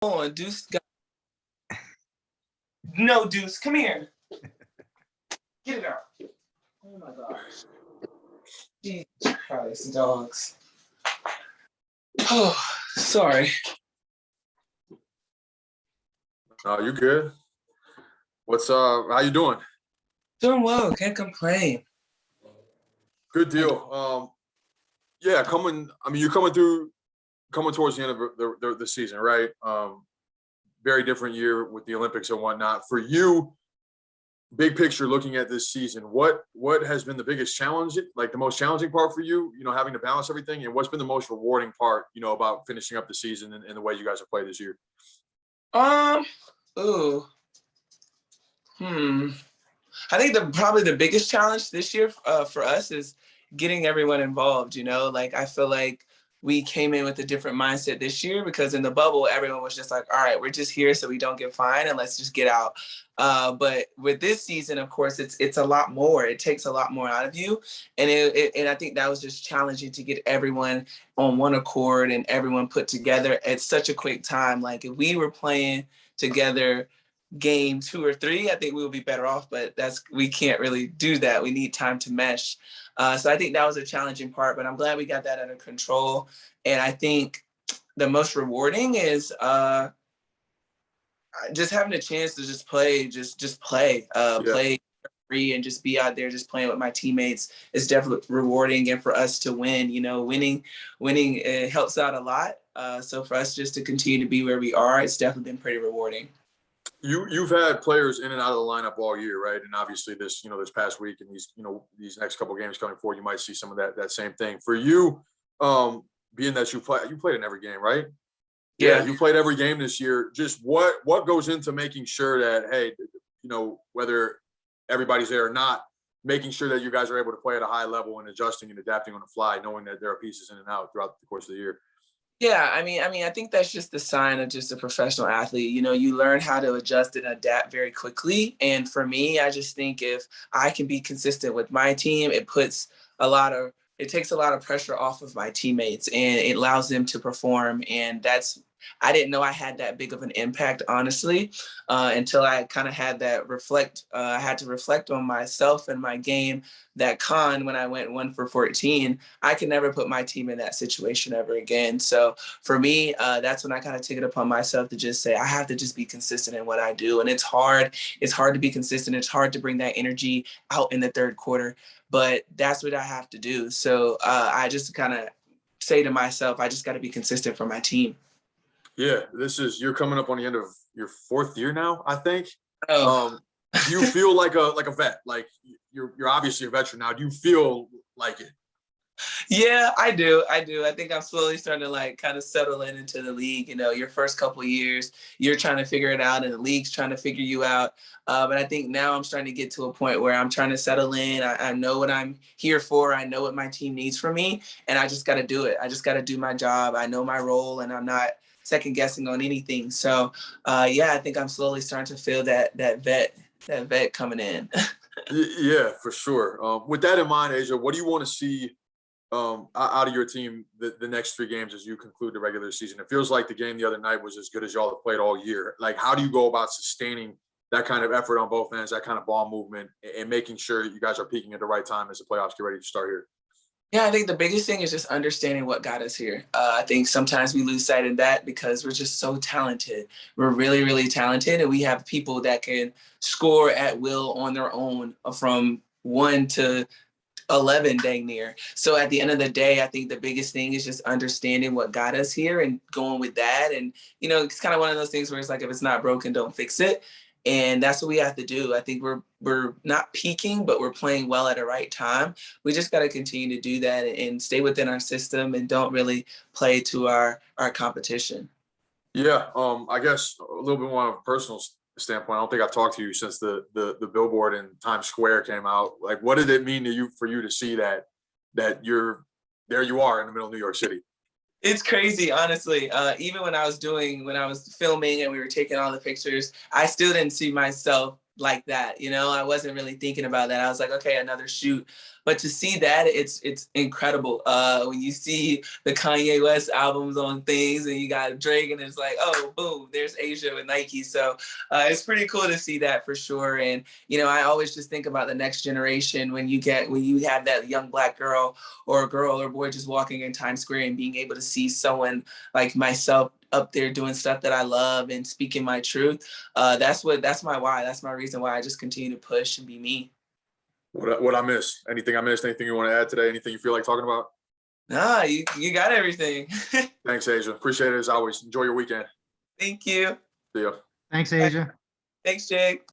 on, Deuce. No, Deuce, come here. Get it out. Oh my gosh. Jesus Christ, dogs. Oh, sorry. You good? What's how you doing? Doing well, can't complain. Good deal. Yeah, you're coming towards the end of the season, right? Very different year with the Olympics and whatnot. For you, big picture, looking at this season, what has been the biggest challenge, like the most challenging part for you, having to balance everything, and what's been the most rewarding part, about finishing up the season and the way you guys have played this year? Ooh. I think probably the biggest challenge this year for us is getting everyone involved. Like I feel like we came in with a different mindset this year because in the bubble, everyone was just like, all right, we're just here so we don't get fined and let's just get out. But with this season, of course, it's a lot more. It takes a lot more out of you. And and I think that was just challenging to get everyone on one accord and everyone put together at such a quick time. Like if we were playing together game 2 or 3, I think we will be better off, but we can't really do that. We need time to mesh. So I think that was a challenging part, but I'm glad we got that under control. And I think the most rewarding is just having a chance to just play, play free and just be out there just playing with my teammates is definitely rewarding. And for us to win, winning helps out a lot. So for us just to continue to be where we are, it's definitely been pretty rewarding. You've had players in and out of the lineup all year, right? And obviously this past week and these next couple of games coming forward, you might see some of that same thing. For you, being that you played in every game, right? Yeah, you played every game this year. Just what goes into making sure that, hey, whether everybody's there or not, making sure that you guys are able to play at a high level and adjusting and adapting on the fly, knowing that there are pieces in and out throughout the course of the year. Yeah, I mean, I think that's just the sign of just a professional athlete. You learn how to adjust and adapt very quickly. And for me, I just think if I can be consistent with my team, it takes a lot of pressure off of my teammates and it allows them to perform. And I didn't know I had that big of an impact, honestly, until I kind of had that I had to reflect on myself and my game. That when I went 1 for 14, I could never put my team in that situation ever again. So for me, that's when I kind of took it upon myself to just say, I have to just be consistent in what I do. And it's hard. It's hard to be consistent. It's hard to bring that energy out in the third quarter, but that's what I have to do. So I just kind of say to myself, I just got to be consistent for my team. Yeah, you're coming up on the end of your 4th year now, I think. Oh. Do you feel like a vet? Like you're obviously a veteran now. Do you feel like it? Yeah, I do. I think I'm slowly starting to kind of settle into the league. Your first couple of years, you're trying to figure it out and the league's trying to figure you out. But I think now I'm starting to get to a point where I'm trying to settle in. I know what I'm here for. I know what my team needs from me, and I just got to do it. I just got to do my job. I know my role, and I'm not second guessing on anything. So, yeah, I think I'm slowly starting to feel that vet coming in. Yeah, for sure. With that in mind, Asia, what do you want to see out of your team the next 3 games as you conclude the regular season? It feels like the game the other night was as good as y'all have played all year. Like, how do you go about sustaining that kind of effort on both ends, that kind of ball movement, and making sure you guys are peaking at the right time as the playoffs get ready to start here? Yeah, I think the biggest thing is just understanding what got us here. I think sometimes we lose sight of that because we're just so talented. We're really, really talented, and we have people that can score at will on their own from 1 to 11 dang near. So at the end of the day, I think the biggest thing is just understanding what got us here and going with that. And, it's kind of one of those things where it's like, if it's not broken, don't fix it. And that's what we have to do. I think we're not peaking, but we're playing well at the right time. We just got to continue to do that and stay within our system and don't really play to our competition. Yeah, I guess a little bit more of a personal standpoint. I don't think I've talked to you since the billboard in Times Square came out. Like, what did it mean to you for you to see that you're there? You are in the middle of New York City. It's crazy, honestly. Even when I was filming and we were taking all the pictures, I still didn't see myself like that. You know, I wasn't really thinking about that. I was like, okay, another shoot. But to see that, it's incredible. When you see the Kanye West albums on things, and you got Drake, and it's like, oh, boom, there's Asia with Nike. So it's pretty cool to see that for sure. And you know, I always just think about the next generation when you have that young Black girl or boy just walking in Times Square and being able to see someone like myself up there doing stuff that I love and speaking my truth. That's my why. That's my reason why I just continue to push and be me. What I missed? Anything I missed? Anything you want to add today? Anything you feel like talking about? Nah, you got everything. Thanks, Asia. Appreciate it as always. Enjoy your weekend. Thank you. See ya. Thanks, Asia. Thanks, Jake.